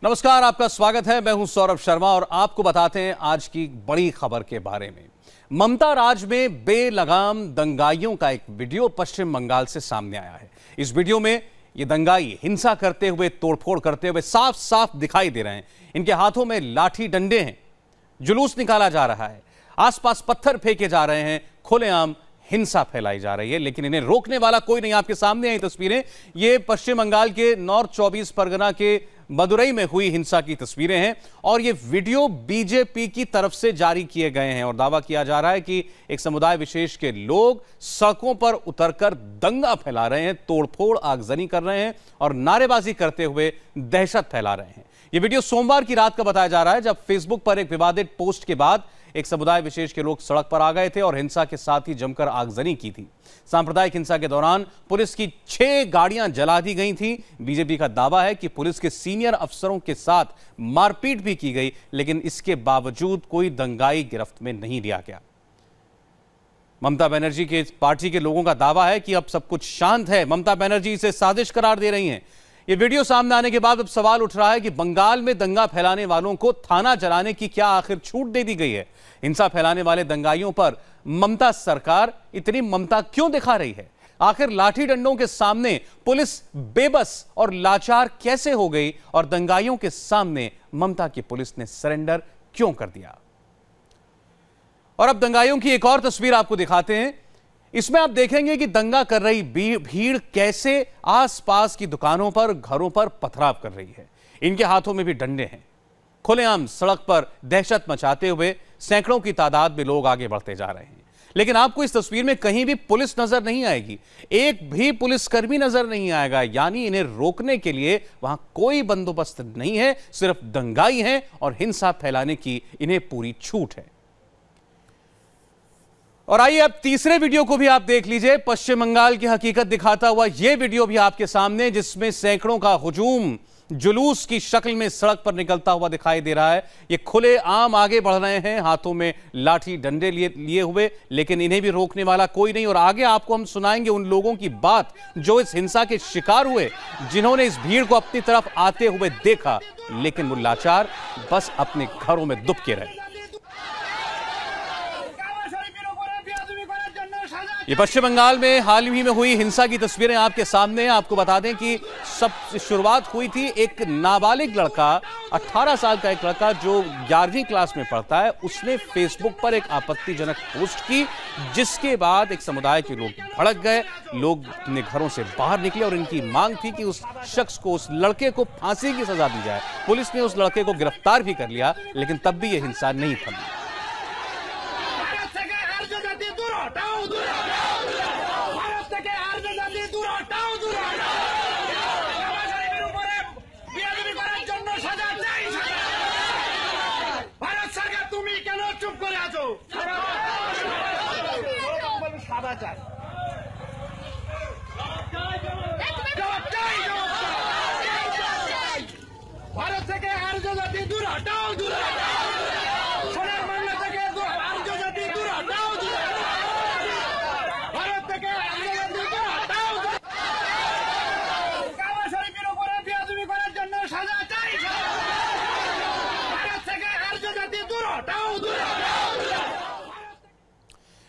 नमस्कार, आपका स्वागत है। मैं हूं सौरभ शर्मा और आपको बताते हैं आज की बड़ी खबर के बारे में। ममता राज में बेलगाम दंगाइयों का एक वीडियो पश्चिम बंगाल से सामने आया है। इस वीडियो में ये दंगाई हिंसा करते हुए, तोड़फोड़ करते हुए साफ साफ दिखाई दे रहे हैं। इनके हाथों में लाठी डंडे हैं, जुलूस निकाला जा रहा है, आसपास पत्थर फेंके जा रहे हैं, खुलेआम हिंसा फैलाई जा रही है, लेकिन इन्हें रोकने वाला कोई नहीं। आपके सामने आई तस्वीरें, ये पश्चिम बंगाल के नॉर्थ 24 परगना के मदुरई में हुई हिंसा की तस्वीरें हैं और ये वीडियो बीजेपी की तरफ से जारी किए गए हैं और दावा किया जा रहा है कि एक समुदाय विशेष के लोग सड़कों पर उतरकर दंगा फैला रहे हैं, तोड़फोड़, आगजनी कर रहे हैं और नारेबाजी करते हुए दहशत फैला रहे हैं। यह वीडियो सोमवार की रात का बताया जा रहा है, जब फेसबुक पर एक विवादित पोस्ट के बाद एक समुदाय विशेष के लोग सड़क पर आ गए थे और हिंसा के साथ ही जमकर आगजनी की थी। सांप्रदायिक हिंसा के दौरान पुलिस की 6 गाड़ियां जला दी गई थी। बीजेपी का दावा है कि पुलिस के सीनियर अफसरों के साथ मारपीट भी की गई, लेकिन इसके बावजूद कोई दंगाई गिरफ्त में नहीं लिया गया। ममता बनर्जी के पार्टी के लोगों का दावा है कि अब सब कुछ शांत है। ममता बनर्जी इसे साजिश करार दे रही हैं। ये वीडियो सामने आने के बाद अब सवाल उठ रहा है कि बंगाल में दंगा फैलाने वालों को थाना जलाने की क्या आखिर छूट दे दी गई है? हिंसा फैलाने वाले दंगाइयों पर ममता सरकार इतनी ममता क्यों दिखा रही है? आखिर लाठी डंडों के सामने पुलिस बेबस और लाचार कैसे हो गई और दंगाइयों के सामने ममता की पुलिस ने सरेंडर क्यों कर दिया? और अब दंगाइयों की एक और तस्वीर आपको दिखाते हैं। इसमें आप देखेंगे कि दंगा कर रही भीड़ कैसे आसपास की दुकानों पर, घरों पर पथराव कर रही है। इनके हाथों में भी डंडे हैं। खुलेआम सड़क पर दहशत मचाते हुए सैकड़ों की तादाद में लोग आगे बढ़ते जा रहे हैं, लेकिन आपको इस तस्वीर में कहीं भी पुलिस नजर नहीं आएगी, एक भी पुलिसकर्मी नजर नहीं आएगा। यानी इन्हें रोकने के लिए वहां कोई बंदोबस्त नहीं है, सिर्फ दंगाई हैं और हिंसा फैलाने की इन्हें पूरी छूट है। और आइए अब तीसरे वीडियो को भी आप देख लीजिए। पश्चिम बंगाल की हकीकत दिखाता हुआ यह वीडियो भी आपके सामने, जिसमें सैकड़ों का हुजूम जुलूस की शक्ल में सड़क पर निकलता हुआ दिखाई दे रहा है। ये खुले आम आगे बढ़ रहे हैं, हाथों में लाठी डंडे लिए हुए, लेकिन इन्हें भी रोकने वाला कोई नहीं। और आगे आपको हम सुनाएंगे उन लोगों की बात जो इस हिंसा के शिकार हुए, जिन्होंने इस भीड़ को अपनी तरफ आते हुए देखा, लेकिन वो लाचार बस अपने घरों में दुबके रहे। ये पश्चिम बंगाल में हाल ही में हुई हिंसा की तस्वीरें आपके सामने हैं। आपको बता दें कि सब शुरुआत हुई थी एक नाबालिग लड़का, 18 साल का एक लड़का जो 11वीं क्लास में पढ़ता है, उसने फेसबुक पर एक आपत्तिजनक पोस्ट की, जिसके बाद एक समुदाय के लोग भड़क गए। लोग अपने घरों से बाहर निकले और इनकी मांग थी कि उस शख्स को, उस लड़के को फांसी की सजा दी जाए। पुलिस ने उस लड़के को गिरफ्तार भी कर लिया, लेकिन तब भी यह हिंसा नहीं थमी।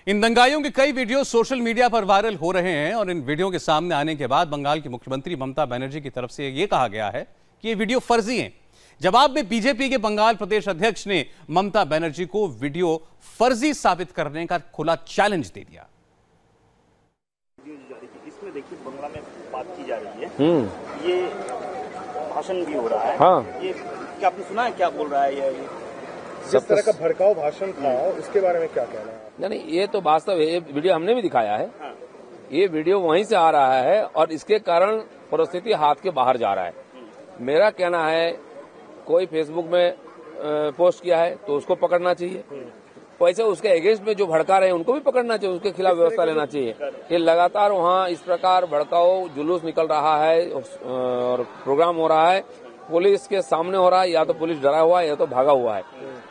इन दंगाइयों के कई वीडियो सोशल मीडिया पर वायरल हो रहे हैं और इन वीडियो के सामने आने के बाद बंगाल की मुख्यमंत्री ममता बनर्जी की तरफ से यह कहा गया है कि ये वीडियो फर्जी हैं। जवाब में बीजेपी के बंगाल प्रदेश अध्यक्ष ने ममता बनर्जी को वीडियो फर्जी साबित करने का खुला चैलेंज दे दिया। इसमें देखिए बंगला में बात की जा रही है, ये भाषण भी हो रहा है। हाँ। ये क्या आपने सुना है क्या बोल रहा है? ये जिस तरह का भड़काऊ भाषण था, इसके बारे में क्या कहना है? नहीं, ये तो वास्तव है, ये वीडियो हमने भी दिखाया है। हाँ। ये वीडियो वहीं से आ रहा है और इसके कारण परिस्थिति हाथ के बाहर जा रहा है। मेरा कहना है, कोई फेसबुक में पोस्ट किया है तो उसको पकड़ना चाहिए, वैसे उसके अगेंस्ट में जो भड़का रहे हैं उनको भी पकड़ना चाहिए, उसके खिलाफ व्यवस्था लेना चाहिए। ये लगातार वहाँ इस प्रकार भड़काऊ जुलूस निकल रहा है और प्रोग्राम हो रहा है, पुलिस के सामने हो रहा है, या तो पुलिस डरा हुआ है या तो भागा हुआ है।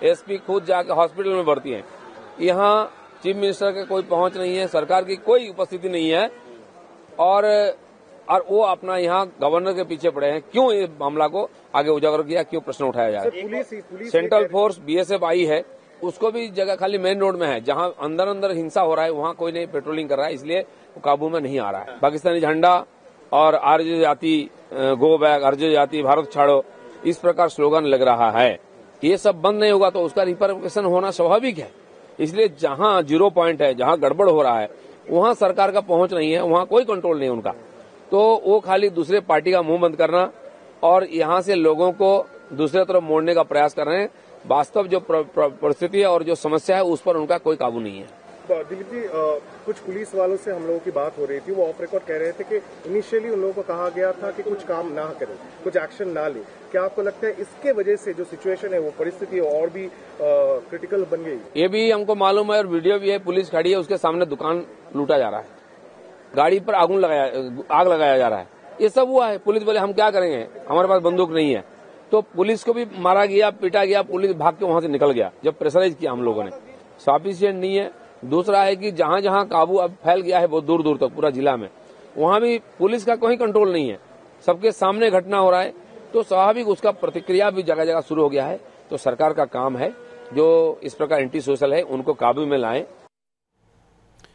एसपी खुद जाके हॉस्पिटल में भर्ती है। यहाँ चीफ मिनिस्टर का कोई पहुंच नहीं है, सरकार की कोई उपस्थिति नहीं है और और वो अपना यहाँ गवर्नर के पीछे पड़े हैं। क्यों ये मामला को आगे उजागर किया, क्यों प्रश्न उठाया जा रहा है? सेंट्रल फोर्स BSF आई है, उसको भी जगह खाली मेन रोड में है, जहां अंदर अंदर हिंसा हो रहा है वहां कोई नहीं पेट्रोलिंग कर रहा है, इसलिए वो काबू में नहीं आ रहा है। पाकिस्तानी झंडा और आर्य जाति गो बैक, आर्य जाति भारत छाड़ो, इस प्रकार स्लोगन लग रहा है। ये सब बंद नहीं होगा तो उसका रिपरकशन होना स्वाभाविक है। इसलिए जहां 0 पॉइंट है, जहां गड़बड़ हो रहा है, वहां सरकार का पहुंच नहीं है, वहां कोई कंट्रोल नहीं है उनका। तो वो खाली दूसरे पार्टी का मुंह बंद करना और यहां से लोगों को दूसरे तरफ मोड़ने का प्रयास कर रहे हैं। वास्तव जो परिस्थिति है और जो समस्या है उस पर उनका कोई काबू नहीं है। दिलीप जी, कुछ पुलिस वालों से हम लोगों की बात हो रही थी, वो ऑफ रिकॉर्ड कह रहे थे कि इनिशियली उन लोगों को कहा गया था कि कुछ काम ना करें, कुछ एक्शन ना ले। क्या आपको लगता है इसके वजह से जो सिचुएशन है, वो परिस्थिति और भी क्रिटिकल बन गई? ये भी हमको मालूम है और वीडियो भी है। पुलिस खड़ी है, उसके सामने दुकान लूटा जा रहा है, गाड़ी पर आग लगाया जा रहा है। ये सब हुआ है। पुलिस बोले हम क्या करेंगे, हमारे पास बंदूक नहीं है। तो पुलिस को भी मारा गया, पीटा गया, पुलिस भाग के वहां से निकल गया जब प्रेशराइज किया हम लोगों ने। सफिशिएंट नहीं है। दूसरा है कि जहां जहां काबू अब फैल गया है बहुत दूर दूर तक पूरा जिला में, वहां भी पुलिस का कोई कंट्रोल नहीं है, सबके सामने घटना हो रहा है। तो स्वाभाविक उसका प्रतिक्रिया भी जगह जगह शुरू हो गया है। तो सरकार का काम है जो इस प्रकार एंटी सोशल है उनको काबू में लाएं।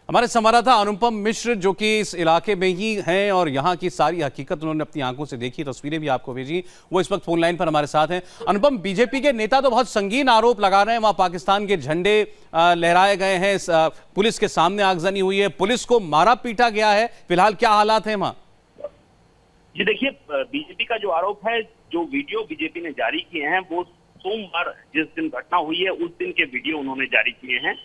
हमारे संवाददाता अनुपम मिश्र जो कि इस इलाके में ही हैं और यहाँ की सारी हकीकत उन्होंने अपनी आंखों से देखी, तस्वीरें भी आपको भेजी, वो इस वक्त फोन लाइन पर हमारे साथ हैं। अनुपम, बीजेपी के नेता तो बहुत संगीन आरोप लगा रहे हैं, वहां पाकिस्तान के झंडे लहराए गए हैं, पुलिस के सामने आगजनी हुई है, पुलिस को मारा पीटा गया है। फिलहाल क्या हालात है वहां? जी देखिए, बीजेपी का जो आरोप है, जो वीडियो बीजेपी ने जारी किए हैं वो सोमवार जिस दिन घटना हुई है उस दिन के वीडियो उन्होंने जारी किए हैं।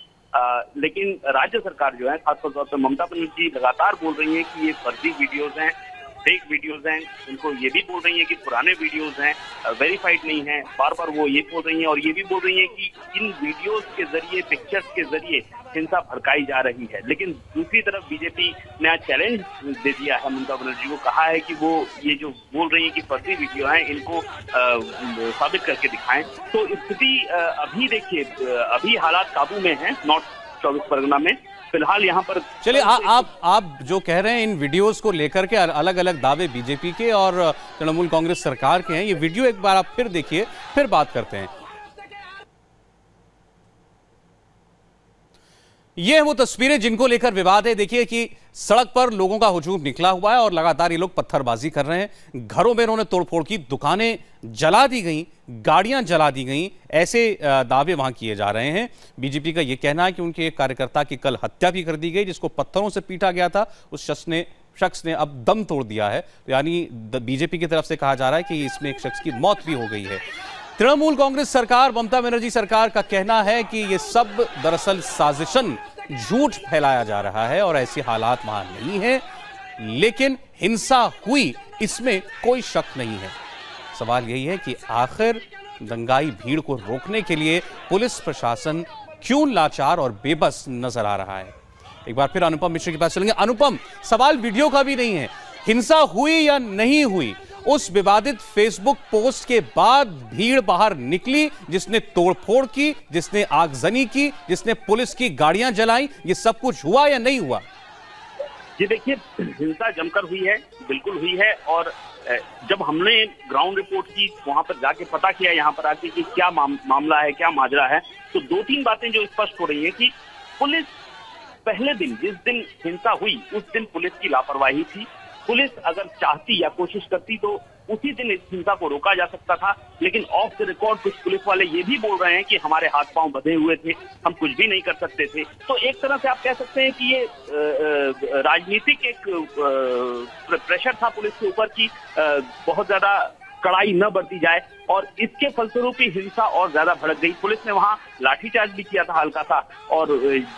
लेकिन राज्य सरकार जो है, खासतौर पर ममता बनर्जी लगातार बोल रही है कि ये फर्जी वीडियोज हैं, फेक वीडियोज हैं। उनको ये भी बोल रही है कि पुराने वीडियोज हैं, वेरीफाइड नहीं है। बार बार वो ये बोल रही हैं और ये भी बोल रही है कि इन वीडियोज के जरिए, पिक्चर्स के जरिए हिंसा भड़काई जा रही है। लेकिन दूसरी तरफ बीजेपी ने आज चैलेंज दे दिया है ममता बनर्जी को, कहा है कि वो ये जो बोल रही है कि फर्जी वीडियो हैं, इनको साबित करके दिखाएं। तो स्थिति अभी देखिए, अभी हालात काबू में हैं नॉर्थ 24 परगना में। फिलहाल यहाँ पर चलिए, आप जो कह रहे हैं इन वीडियोस को लेकर के अलग अलग दावे बीजेपी के और तृणमूल कांग्रेस सरकार के हैं, ये वीडियो एक बार आप फिर देखिए, फिर बात करते हैं। ये है वो तस्वीरें जिनको लेकर विवाद है। देखिए कि सड़क पर लोगों का हुजूम निकला हुआ है और लगातार ये लोग पत्थरबाजी कर रहे हैं। घरों में इन्होंने तोड़फोड़ की, दुकानें जला दी गई, गाड़ियां जला दी गई, ऐसे दावे वहां किए जा रहे हैं। बीजेपी का यह कहना है कि उनके एक कार्यकर्ता की कल हत्या भी कर दी गई, जिसको पत्थरों से पीटा गया था। उस शख्स ने अब दम तोड़ दिया है। यानी बीजेपी की तरफ से कहा जा रहा है कि इसमें एक शख्स की मौत भी हो गई है। तृणमूल कांग्रेस सरकार, ममता बनर्जी सरकार का कहना है कि यह सब दरअसल साजिशन, झूठ फैलाया जा रहा है और ऐसे हालात वहां नहीं है, लेकिन हिंसा हुई इसमें कोई शक नहीं है। सवाल यही है कि आखिर दंगाई भीड़ को रोकने के लिए पुलिस प्रशासन क्यों लाचार और बेबस नजर आ रहा है। एक बार फिर अनुपम मिश्र के पास चलेंगे। अनुपम, सवाल वीडियो का भी नहीं है, हिंसा हुई या नहीं हुई, उस विवादित फेसबुक पोस्ट के बाद भीड़ बाहर निकली, जिसने तोड़फोड़ की, जिसने आगजनी की, जिसने पुलिस की गाड़ियां जलाई, ये सब कुछ हुआ या नहीं हुआ? जी देखिए, हिंसा जमकर हुई है, बिल्कुल हुई है। और जब हमने ग्राउंड रिपोर्ट की, वहां पर जाके पता किया यहाँ पर आके कि क्या मामला है, क्या माजरा है, तो 2-3 बातें जो स्पष्ट हो रही है कि पुलिस पहले दिन, जिस दिन हिंसा हुई उस दिन पुलिस की लापरवाही थी। पुलिस अगर चाहती या कोशिश करती तो उसी दिन इस हिंसा को रोका जा सकता था। लेकिन ऑफ द रिकॉर्ड कुछ पुलिस वाले ये भी बोल रहे हैं कि हमारे हाथ पांव बंधे हुए थे, हम कुछ भी नहीं कर सकते थे। तो एक तरह से आप कह सकते हैं कि ये राजनीतिक एक प्रेशर था पुलिस के ऊपर कि बहुत ज्यादा कड़ाई न बरती जाए, और इसके फलस्वरूप ही हिंसा और ज्यादा भड़क गई। पुलिस ने वहां लाठीचार्ज भी किया था हल्का सा, और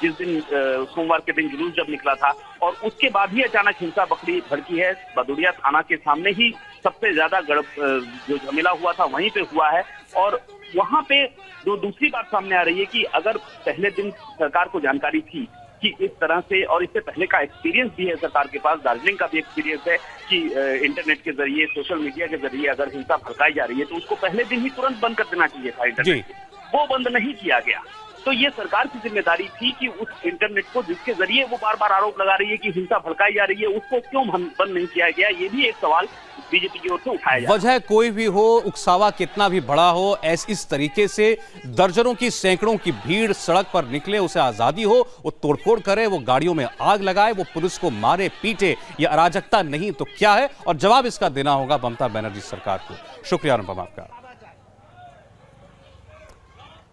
जिस दिन सोमवार के दिन जुलूस जब निकला था, और उसके बाद ही अचानक हिंसा भड़की है। भदोरिया थाना के सामने ही सबसे ज्यादा जो झमेला हुआ था वहीं पे हुआ है। और वहां पे जो दूसरी बात सामने आ रही है कि अगर पहले दिन सरकार को जानकारी थी कि इस तरह से, और इससे पहले का एक्सपीरियंस भी है सरकार के पास, दार्जिलिंग का भी एक्सपीरियंस है कि इंटरनेट के जरिए, सोशल मीडिया के जरिए अगर हिंसा भड़काई जा रही है तो उसको पहले दिन ही तुरंत बंद कर देना चाहिए था इंटरनेट। वो बंद नहीं किया गया। तो ये सरकार की जिम्मेदारी थी कि उस इंटरनेट को, जिसके जरिए वो बार बार आरोप लगा रही है कि हिंसा भड़काई जा रही है, उसको क्यों बंद नहीं किया गया। ये भी एक सवाल बीजेपी की ओर से उठाया जाए। वजह कोई भी हो, उकसावा कितना भी बड़ा हो, इस तरीके से दर्जनों की, सैकड़ों की भीड़ सड़क पर निकले, उसे आजादी हो, वो तोड़फोड़ करे, वो गाड़ियों में आग लगाए, वो पुलिस को मारे पीटे, ये अराजकता नहीं तो क्या है? और जवाब इसका देना होगा ममता बनर्जी सरकार को। शुक्रिया अनुपम आपका।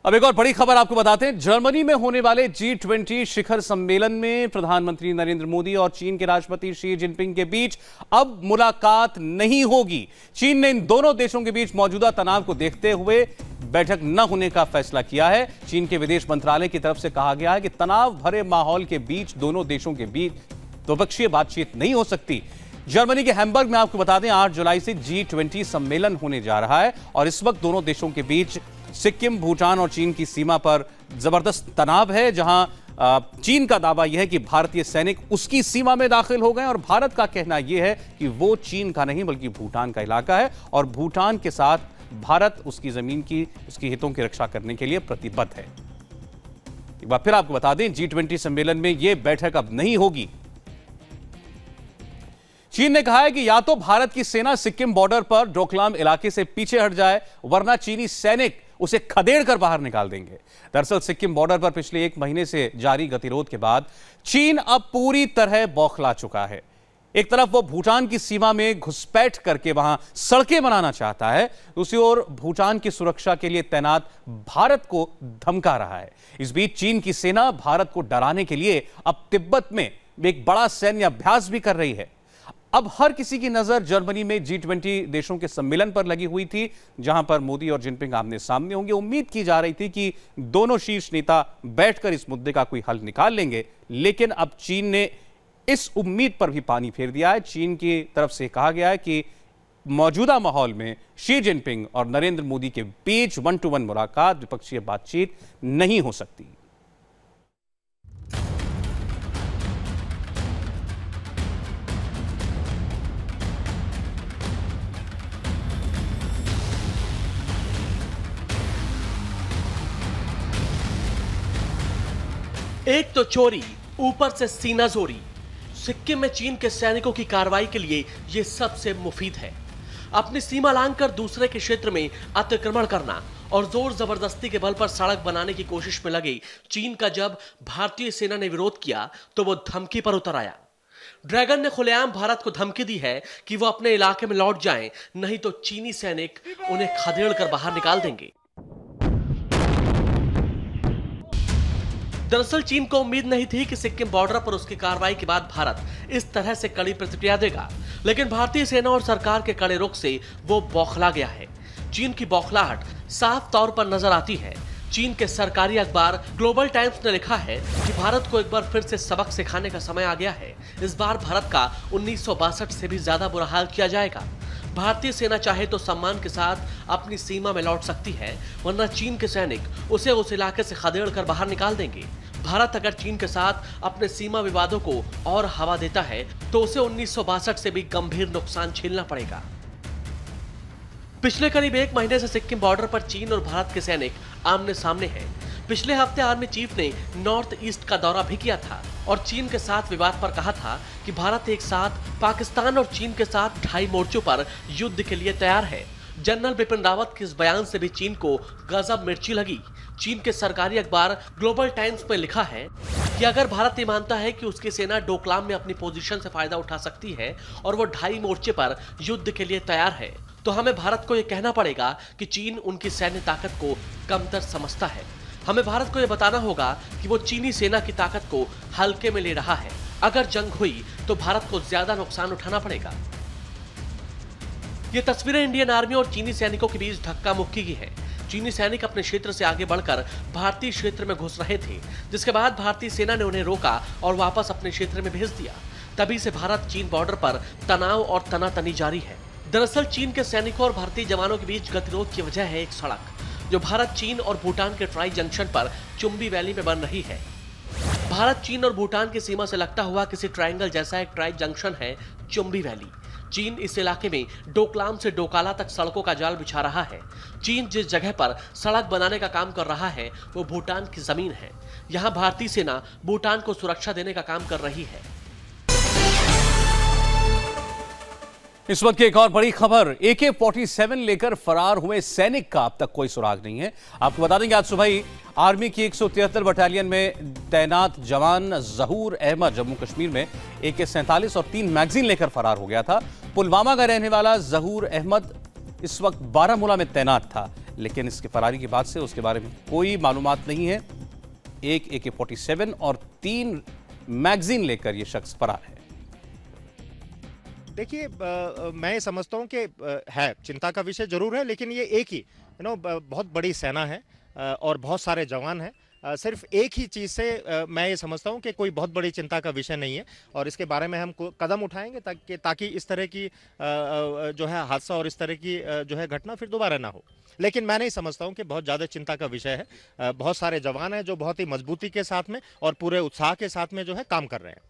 अब एक और बड़ी खबर आपको बताते हैं। जर्मनी में होने वाले G20 शिखर सम्मेलन में प्रधानमंत्री नरेंद्र मोदी और चीन के राष्ट्रपति शी जिनपिंग के बीच अब मुलाकात नहीं होगी। चीन ने इन दोनों देशों के बीच मौजूदा तनाव को देखते हुए बैठक न होने का फैसला किया है। चीन के विदेश मंत्रालय की तरफ से कहा गया है कि तनाव भरे माहौल के बीच दोनों देशों के बीच द्विपक्षीय बातचीत नहीं हो सकती। जर्मनी के हैम्बर्ग में आपको बता दें 8 जुलाई से G20 सम्मेलन होने जा रहा है और इस वक्त दोनों देशों के बीच सिक्किम, भूटान और चीन की सीमा पर जबरदस्त तनाव है, जहां चीन का दावा यह है कि भारतीय सैनिक उसकी सीमा में दाखिल हो गए और भारत का कहना यह है कि वो चीन का नहीं बल्कि भूटान का इलाका है और भूटान के साथ भारत उसकी जमीन की, उसकी हितों की रक्षा करने के लिए प्रतिबद्ध है। एक बार फिर आपको बता दें G20 सम्मेलन में यह बैठक अब नहीं होगी। चीन ने कहा है कि या तो भारत की सेना सिक्किम बॉर्डर पर डोकलाम इलाके से पीछे हट जाए, वरना चीनी सैनिक उसे खदेड़ कर बाहर निकाल देंगे। दरअसल सिक्किम बॉर्डर पर पिछले 1 महीने से जारी गतिरोध के बाद चीन अब पूरी तरह बौखला चुका है। एक तरफ वो भूटान की सीमा में घुसपैठ करके वहां सड़कें बनाना चाहता है, दूसरी ओर भूटान की सुरक्षा के लिए तैनात भारत को धमका रहा है। इस बीच चीन की सेना भारत को डराने के लिए अब तिब्बत में एक बड़ा सैन्य अभ्यास भी कर रही है। अब हर किसी की नजर जर्मनी में G20 देशों के सम्मेलन पर लगी हुई थी, जहां पर मोदी और जिनपिंग आमने सामने होंगे। उम्मीद की जा रही थी कि दोनों शीर्ष नेता बैठकर इस मुद्दे का कोई हल निकाल लेंगे, लेकिन अब चीन ने इस उम्मीद पर भी पानी फेर दिया है। चीन की तरफ से कहा गया है कि मौजूदा माहौल में शी जिनपिंग और नरेंद्र मोदी के बीच 1-to-1 मुलाकात, द्विपक्षीय बातचीत नहीं हो सकती। एक तो चोरी, ऊपर से सीना जोरी। सिक्किम में चीन के सैनिकों की कार्रवाई के लिए यह सबसे मुफीद है। अपनी सीमा लांघकर दूसरे के क्षेत्र में अतिक्रमण करना और जोर जबरदस्ती के बल पर सड़क बनाने की कोशिश में लगे चीन का जब भारतीय सेना ने विरोध किया तो वो धमकी पर उतर आया। ड्रैगन ने खुलेआम भारत को धमकी दी है कि वो अपने इलाके में लौट जाएं, नहीं तो चीनी सैनिक उन्हें खदेड़ कर बाहर निकाल देंगे। दरअसल चीन को उम्मीद नहीं थी कि सिक्किम बॉर्डर पर उसकी कार्रवाई के बाद भारत इस तरह से कड़ी प्रतिक्रिया देगा, लेकिन भारतीय सेना और सरकार के कड़े रुख से वो बौखला गया है। चीन की बौखलाहट साफ तौर पर नजर आती है। चीन के सरकारी अखबार ग्लोबल टाइम्स ने लिखा है कि भारत को एक बार फिर से सबक सिखाने का समय आ गया है। इस बार भारत का 1962 से भी ज्यादा बुरा हाल किया जाएगा। भारतीय सेना चाहे तो सम्मान के साथ अपनी सीमा में लौट सकती है, वरना चीन के सैनिक उसे उस इलाके से खदेड़ कर बाहर निकाल देंगे। भारत अगर चीन के साथ अपने सीमा विवादों को और हवा देता है तो उसे 1962 से भी गंभीर नुकसान झेलना पड़ेगा। पिछले करीब 1 महीने से सिक्किम बॉर्डर पर चीन और भारत के सैनिक आमने सामने हैं। पिछले हफ्ते आर्मी चीफ ने नॉर्थ ईस्ट का दौरा भी किया था और चीन के साथ विवाद पर कहा था कि भारत एक साथ पाकिस्तान और चीन के साथ 2.5 मोर्चों पर युद्ध के लिए तैयार है। जनरल बिपिन रावत के इस बयान से भी चीन को गजब मिर्ची लगी। चीन के सरकारी अखबार ग्लोबल टाइम्स में लिखा है कि अगर भारत ये मानता है कि उसकी सेना डोकलाम में अपनी पोजीशन से फायदा उठा सकती है और वो 2.5 मोर्चे पर युद्ध के लिए तैयार है, तो हमें भारत को ये कहना पड़ेगा कि चीन उनकी सैन्य ताकत को कमतर समझता है। हमें भारत को यह बताना होगा कि वो चीनी सेना की ताकत को हल्के में ले रहा है। अगर जंग हुई तो भारत को ज्यादा नुकसान उठाना पड़ेगा। ये तस्वीरें इंडियन आर्मी और चीनी सैनिकों के बीच धक्का मुक्की की है। चीनी सैनिक अपने क्षेत्र से आगे बढ़कर भारतीय क्षेत्र में घुस रहे थे, जिसके बाद भारतीय सेना ने उन्हें रोका और वापस अपने क्षेत्र में भेज दिया। तभी से भारत चीन बॉर्डर पर तनाव और तनातनी जारी है। दरअसल चीन के सैनिकों और भारतीय जवानों के बीच गतिरोध की वजह है एक सड़क जो भारत, चीन और भूटान के ट्राई जंक्शन पर चुम्बी वैली में बन रही है। भारत, चीन और भूटान की सीमा से लगता हुआ किसी ट्रायंगल जैसा एक ट्राई जंक्शन है चुम्बी वैली। चीन इस इलाके में डोकलाम से डोकाला तक सड़कों का जाल बिछा रहा है। चीन जिस जगह पर सड़क बनाने का काम कर रहा है वो भूटान की जमीन है। यहाँ भारतीय सेना भूटान को सुरक्षा देने का काम कर रही है। इस वक्त की एक और बड़ी खबर, AK-47 लेकर फरार हुए सैनिक का अब तक कोई सुराग नहीं है। आपको बता देंगे आज सुबह ही आर्मी की 173 बटालियन में तैनात जवान जहूर अहमद जम्मू कश्मीर में AK-47 और 3 मैगजीन लेकर फरार हो गया था। पुलवामा का रहने वाला जहूर अहमद इस वक्त बारामूला में तैनात था, लेकिन इसके फरारी के बाद से उसके बारे में कोई मालूमात नहीं है। एक AK-47 और 3 मैगजीन लेकर यह शख्स फरार है। देखिए, मैं समझता हूँ कि है चिंता का विषय जरूर है, लेकिन ये एक ही बहुत बड़ी सेना है और बहुत सारे जवान हैं। सिर्फ एक ही चीज़ से मैं ये समझता हूँ कि कोई बहुत बड़ी चिंता का विषय नहीं है और इसके बारे में हम कदम उठाएंगे ताकि इस तरह की जो है हादसा और इस तरह की जो है घटना फिर दोबारा ना हो। लेकिन मैं नहीं समझता हूँ कि बहुत ज़्यादा चिंता का विषय है। बहुत सारे जवान हैं जो बहुत ही मजबूती के साथ में और पूरे उत्साह के साथ में जो है काम कर रहे हैं।